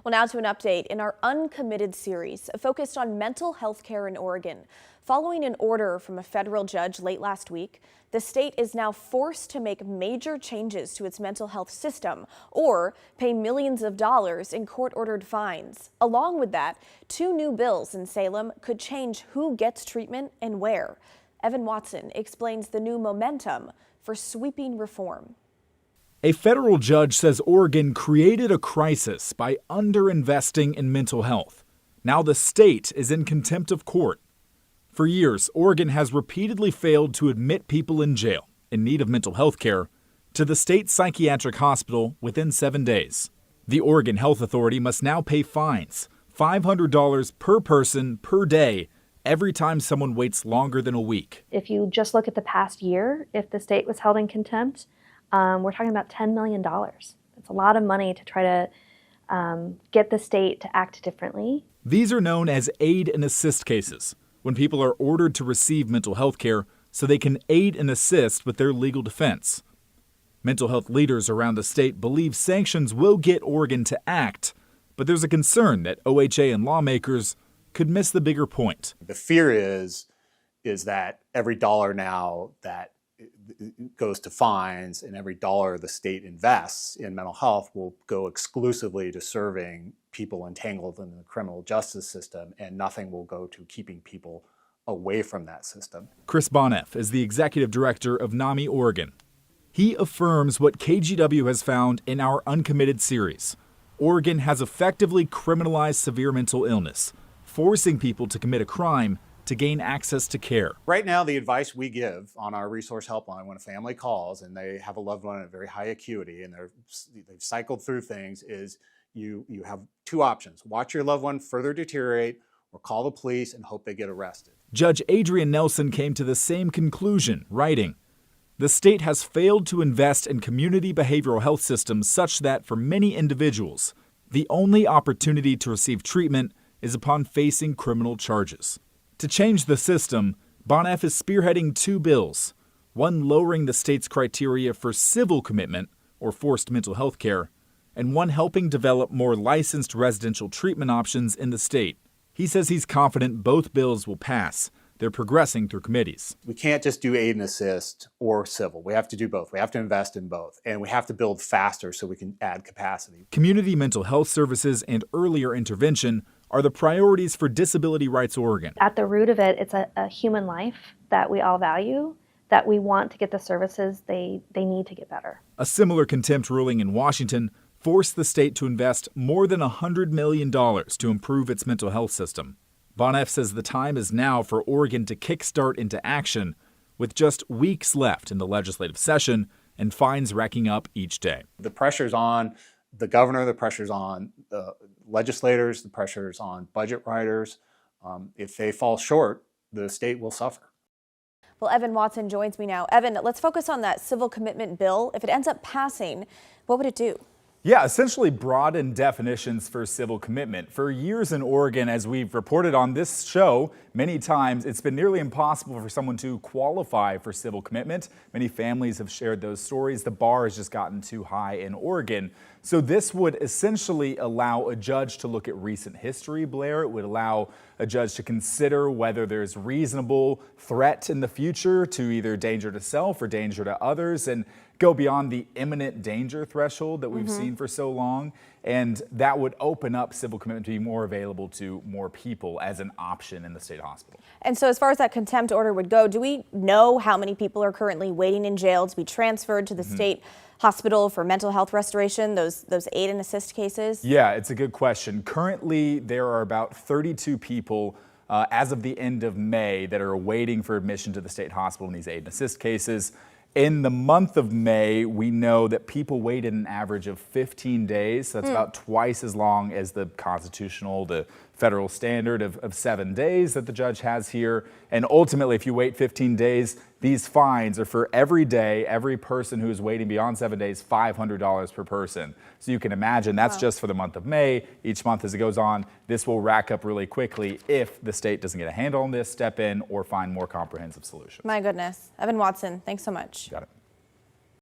Well, now to an update in our Uncommitted series focused on mental health care in Oregon. Following an order from a federal judge late last week, the state is now forced to make major changes to its mental health system or pay millions of dollars in court-ordered fines. Along with that, 2 new bills in Salem could change who gets treatment and where. Evan Watson explains the new momentum for sweeping reform. A federal judge says Oregon created a crisis by underinvesting in mental health. Now the state is in contempt of court. For years, Oregon has repeatedly failed to admit people in jail in need of mental health care to the state psychiatric hospital within 7 days. The Oregon Health Authority must now pay fines, $500 per person per day, every time someone waits longer than a week. If you just look at the past year, if the state was held in contempt, we're talking about $10 million. It's a lot of money to try to get the state to act differently. These are known as aid and assist cases, when people are ordered to receive mental health care so they can aid and assist with their legal defense. Mental health leaders around the state believe sanctions will get Oregon to act, but there's a concern that OHA and lawmakers could miss the bigger point. The fear is that every dollar now that goes to fines and every dollar the state invests in mental health will go exclusively to serving people entangled in the criminal justice system, and nothing will go to keeping people away from that system. Chris Boneff is the executive director of NAMI Oregon. He affirms what KGW has found in our Uncommitted series. Oregon has effectively criminalized severe mental illness, forcing people to commit a crime to gain access to care. Right now, the advice we give on our resource helpline when a family calls and they have a loved one at very high acuity and they've cycled through things is you have 2 options. Watch your loved one further deteriorate or call the police and hope they get arrested. Judge Adrian Nelson came to the same conclusion, writing, "The state has failed to invest in community behavioral health systems such that for many individuals, the only opportunity to receive treatment is upon facing criminal charges." To change the system, Boneff is spearheading 2 bills, one lowering the state's criteria for civil commitment or forced mental health care, and one helping develop more licensed residential treatment options in the state. He says he's confident both bills will pass. They're progressing through committees. We can't just do aid and assist or civil. We have to do both. We have to invest in both. And we have to build faster so we can add capacity. Community mental health services and earlier intervention are the priorities for Disability Rights Oregon. At the root of it, it's a human life that we all value, that we want to get the services they need to get better. A similar contempt ruling in Washington forced the state to invest more than $100 million to improve its mental health system. Boneff says the time is now for Oregon to kickstart into action, with just weeks left in the legislative session and fines racking up each day. The pressure's on the governor, the pressure's on the legislators, the pressure's on budget writers. If they fall short, the state will suffer. Well, Evan Watson joins me now. Evan, let's focus on that civil commitment bill. If it ends up passing, what would it do? Yeah, essentially broaden definitions for civil commitment. For years in Oregon, as we've reported on this show many times, it's been nearly impossible for someone to qualify for civil commitment. Many families have shared those stories. The bar has just gotten too high in Oregon. So this would essentially allow a judge to look at recent history, Blair. It would allow a judge to consider whether there's reasonable threat in the future to either danger to self or danger to others, and go beyond the imminent danger threshold that we've seen for so long. And that would open up civil commitment to be more available to more people as an option in the state hospital. And so as far as that contempt order would go, do we know how many people are currently waiting in jail to be transferred to the state hospital for mental health restoration, those aid and assist cases? Yeah, it's a good question. Currently, there are about 32 people as of the end of May that are waiting for admission to the state hospital in these aid and assist cases. In the month of May, we know that people waited an average of 15 days. So that's about twice as long as the federal standard of 7 days that the judge has here. And ultimately, if you wait 15 days, these fines are for every day, every person who is waiting beyond 7 days, $500 per person. So you can imagine that's just for the month of May. Each month as it goes on, this will rack up really quickly if the state doesn't get a handle on this, step in, or find more comprehensive solutions. My goodness. Evan Watson, thanks so much. Got it.